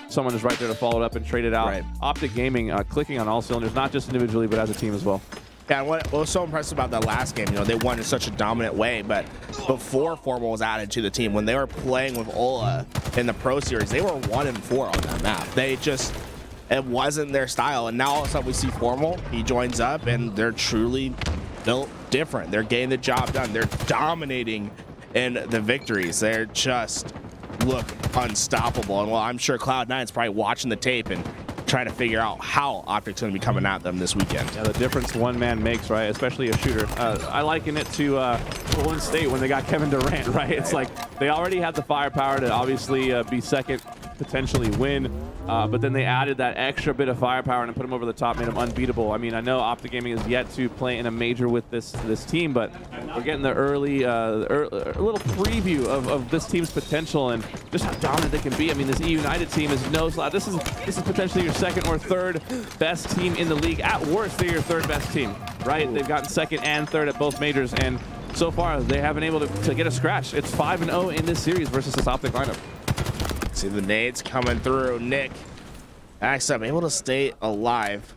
someone is right there to follow it up and trade it out. Right. OpTic Gaming clicking on all cylinders, not just individually, but as a team as well. Yeah, and what was so impressive about that last game, you know, they won in such a dominant way, but before Formal was added to the team, when they were playing with Ola in the Pro Series, they were 1-4 on that map. They just, it wasn't their style, and now all of a sudden we see Formal, he joins up, and they're truly built different. They're getting the job done. They're dominating in the victories. They're just look unstoppable, and well, I'm sure Cloud9 is probably watching the tape and trying to figure out how OpTic's going to be coming at them this weekend. Yeah, the difference one man makes, right? Especially a shooter. I liken it to Golden State when they got Kevin Durant, right? It's like they already had the firepower to obviously be second, potentially win, but then they added that extra bit of firepower and put them over the top, made them unbeatable. I mean, I know OpTic Gaming is yet to play in a major with this team, but we're getting the early, a little preview of this team's potential and just how dominant they can be. I mean, this eUnited team is no slouch. This is potentially your second or third best team in the league. At worst, they're your third best team, right? They've gotten second and third at both majors, and so far they haven't been able to get a scratch. It's 5-0 in this series versus this OpTic lineup. See the nades coming through. Nick, actually, I'm able to stay alive.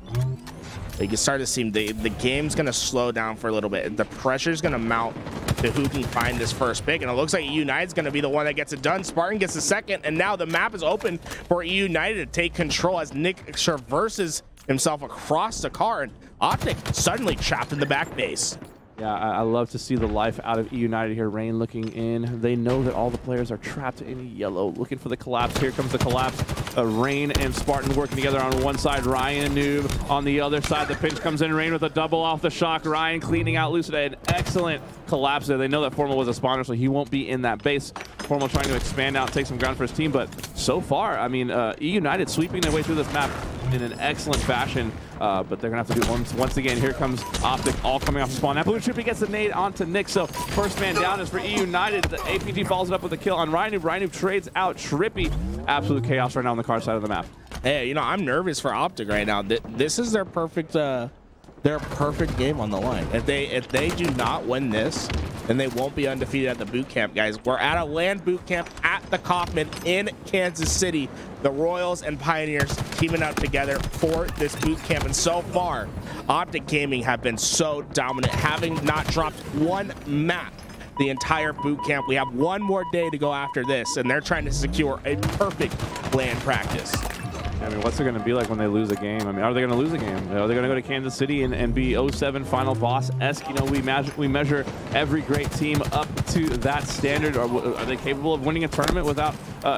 You can start to see the game's going to slow down for a little bit. The pressure's going to mount to who can find this first pick, and it looks like eUnited's going to be the one that gets it done. Spartan gets the second, and now the map is open for eUnited to take control as Nick traverses himself across the car, and OpTic suddenly trapped in the back base. Yeah, I love to see the life out of eUnited here. Rain looking in. They know that all the players are trapped in yellow, looking for the collapse. Here comes the collapse. Rain and Spartan working together on one side. Ryan and Noob on the other side. The pinch comes in. Rain with a double off the shock. Ryan cleaning out Lucid. An excellent collapse there. They know that Formal was a spawner, so he won't be in that base. Formal trying to expand out, take some ground for his team, but so far, I mean, eUnited sweeping their way through this map in an excellent fashion, but they're gonna have to do it once again. Here comes OpTic, all coming off the spawn. Now Blue Trippy gets the nade onto Nick, so first man down is for eUnited. The aPG follows it up with a kill on Ryan Noob. Ryan Noob trades out Trippy. Absolute chaos right now on the car side of the map. Hey, you know, I'm nervous for OpTic right now. This is their perfect game on the line. If they do not win this, then they won't be undefeated at the boot camp, guys. We're at a land boot camp at the Kaufman in Kansas City. The Royals and Pioneers teaming up together for this boot camp, and so far, OpTic Gaming have been so dominant, having not dropped one map the entire boot camp. We have one more day to go after this, and they're trying to secure a perfect land practice. I mean, what's it going to be like when they lose a game? I mean, are they going to lose a game? Are they going to go to Kansas City and be 07 final boss-esque? You know, we measure every great team up to that standard. Or are they capable of winning a tournament without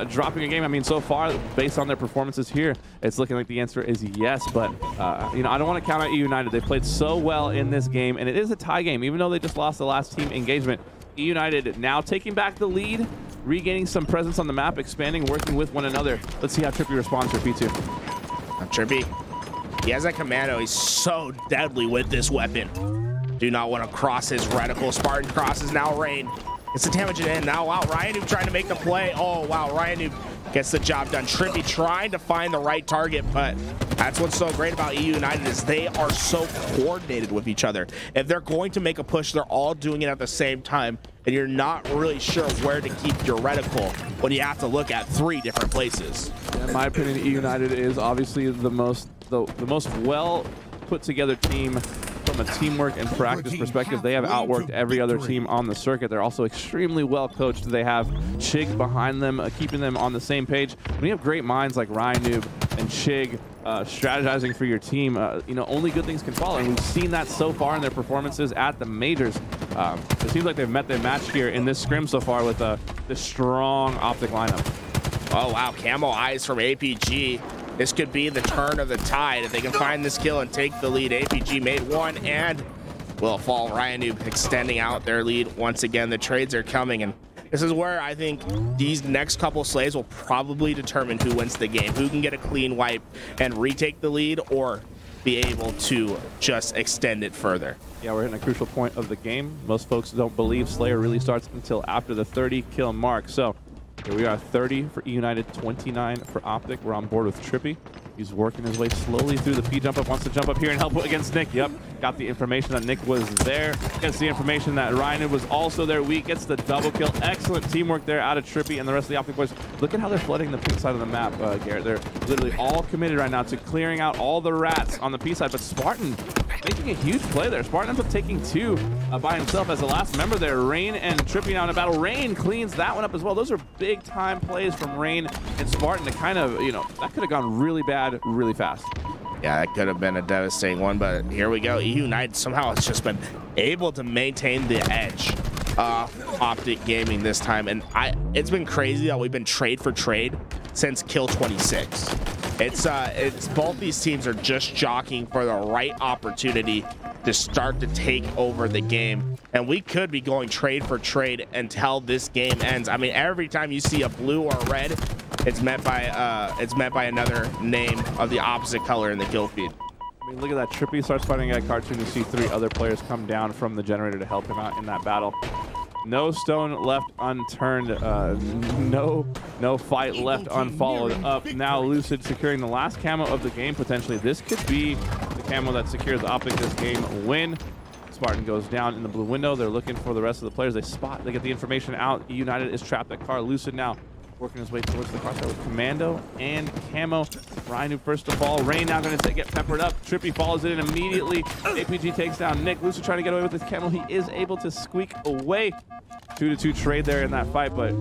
dropping a game? I mean, so far, based on their performances here, it's looking like the answer is yes. But, you know, I don't want to count out eUnited. They played so well in this game, and it is a tie game, even though they just lost the last team engagement. eUnited now taking back the lead, regaining some presence on the map, expanding, working with one another. Let's see how Trippy responds for P2. Trippy, he has that commando. He's so deadly with this weapon. Do not want to cross his reticle. Spartan crosses now. Rain gets the damage in. Now, wow, Ryan Noob trying to make the play. Oh, wow, Ryan Noob gets the job done. Trippy trying to find the right target, but that's what's so great about eUnited is they are so coordinated with each other. If they're going to make a push, they're all doing it at the same time, and you're not really sure where to keep your reticle when you have to look at 3 different places. In my opinion, eUnited is obviously the most well put together team from a teamwork and practice perspective. They have outworked every other team on the circuit. They're also extremely well coached. They have Chig behind them, keeping them on the same page. When you have great minds like Ryan Noob and Chig strategizing for your team, you know, only good things can follow, and we've seen that so far in their performances at the majors. It seems like they've met their match here in this scrim so far with this strong OpTic lineup. Oh wow, camo eyes from aPG. This could be the turn of the tide if they can find this kill and take the lead. aPG made one and will fall. Ryan Noob extending out their lead once again. The trades are coming, and this is where I think these next couple slays will probably determine who wins the game, who can get a clean wipe and retake the lead, or be able to just extend it further. Yeah, we're hitting a crucial point of the game. Most folks don't believe Slayer really starts until after the 30 kill mark. So here we are, 30 for eUnited, 29 for OpTic. We're on board with Trippy. He's working his way slowly through the P jump up, wants to jump up here and help against Nick. Yep, got the information that Nick was there. Gets the information that Ryan was also there. Weak gets the double kill. Excellent teamwork there out of Trippy and the rest of the OpTic boys. Look at how they're flooding the pink side of the map, Garrett. They're literally all committed right now to clearing out all the rats on the P side, but Spartan making a huge play there. Spartan ends up taking 2 by himself as the last member there. Rain and Trippy now in a battle. Rain cleans that one up as well. Those are big time plays from Rain and Spartan to kind of, you know, that could have gone really bad really fast. Yeah, that could have been a devastating one, but here we go. eUnited somehow has just been able to maintain the edge OpTic Gaming this time, and it's been crazy that we've been trade for trade since kill 26. It's both these teams are just jockeying for the right opportunity to start to take over the game, and we could be going trade for trade until this game ends. I mean, every time you see a blue or a red, it's met by another name of the opposite color in the kill feed. I mean, look at that. Trippy starts fighting a cartoon. You see 3 other players come down from the generator to help him out in that battle. No stone left unturned. No fight left unfollowed. Up now, Lucid securing the last camo of the game potentially. This could be the camo that secures the OpTic this game win. Spartan goes down in the blue window. They're looking for the rest of the players. They get the information out. eUnited is trapped at car. Lucid now working his way towards the car with Commando and Camo. Ryan, who first to fall. Rain now going to get peppered up. Trippy follows it in immediately. aPG takes down Nick. Lucid trying to get away with his Camo. He is able to squeak away. 2-2 trade there in that fight, but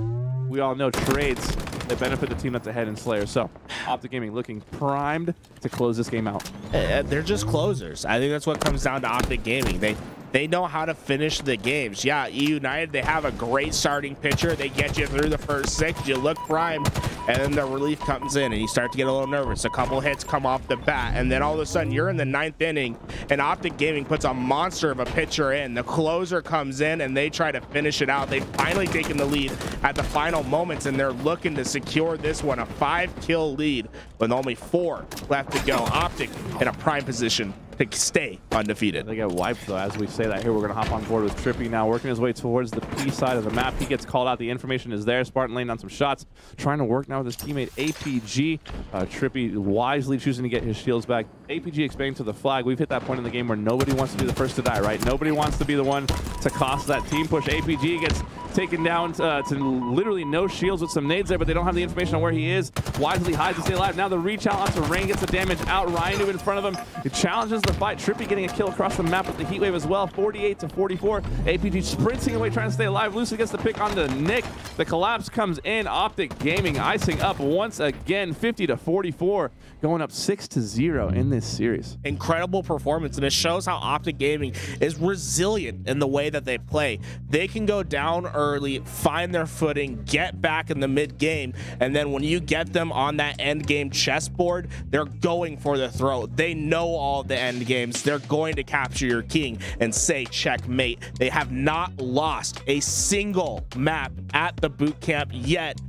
we all know trades, they benefit the team that's ahead in Slayer. So OpTic Gaming looking primed to close this game out. They're just closers. I think that's what comes down to OpTic Gaming. They know how to finish the games. Yeah, eUnited, they have a great starting pitcher. They get you through the first 6. You look primed, and then the relief comes in, and you start to get a little nervous. A couple hits come off the bat, and then all of a sudden, you're in the 9th inning, and OpTic Gaming puts a monster of a pitcher in. The closer comes in, and they try to finish it out. They've finally taken the lead at the final moments, and they're looking to secure this one, a 5-kill lead with only 4 left to go. OpTic in a prime position to stay undefeated. They get wiped though. As we say that here, we're going to hop on board with Trippy now, working his way towards the P side of the map. He gets called out. The information is there. Spartan laying down some shots, trying to work now with his teammate aPG. Trippy wisely choosing to get his shields back. aPG expanding to the flag. We've hit that point in the game where nobody wants to be the first to die, right? Nobody wants to be the one to cost that team push. aPG gets taken down to literally no shields with some nades there, but they don't have the information on where he is. Wisely hides to stay alive. Now the reach out onto Rain gets the damage out. Ryan in front of him. It challenges the fight. Trippy getting a kill across the map with the heat wave as well. 48-44. aPG sprinting away, trying to stay alive. Lucid gets the pick onto Nick. The collapse comes in. OpTic Gaming icing up once again, 50-44, going up 6-0 in this series. Incredible performance, and it shows how OpTic Gaming is resilient in the way that they play. They can go down early, find their footing, get back in the mid game, and then when you get them on that end game chessboard, they're going for the throat. They know all the end games. They're going to capture your king and say checkmate. They have not lost a single map at the boot camp yet,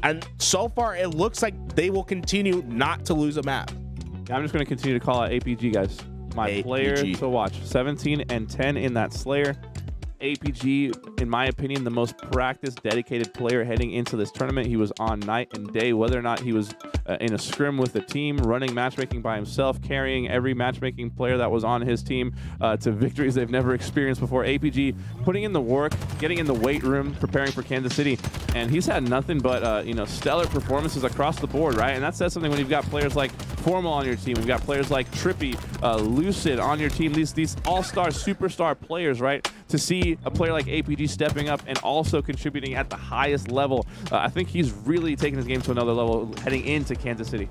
and so far it looks like they will continue not to lose a map. Yeah, I'm just going to continue to call out aPG, guys. My player to watch. 17-10 in that Slayer. aPG, in my opinion, the most practiced, dedicated player heading into this tournament. He was on night and day, whether or not he was in a scrim with the team, running matchmaking by himself, carrying every matchmaking player that was on his team to victories they've never experienced before. aPG putting in the work, getting in the weight room, preparing for Kansas City, and he's had nothing but stellar performances across the board, right? And that says something when you've got players like Formal on your team, we've got players like Trippy, Lucid on your team, these all-star, superstar players, right? To see a player like aPG stepping up and also contributing at the highest level, I think he's really taking his game to another level heading into Kansas City.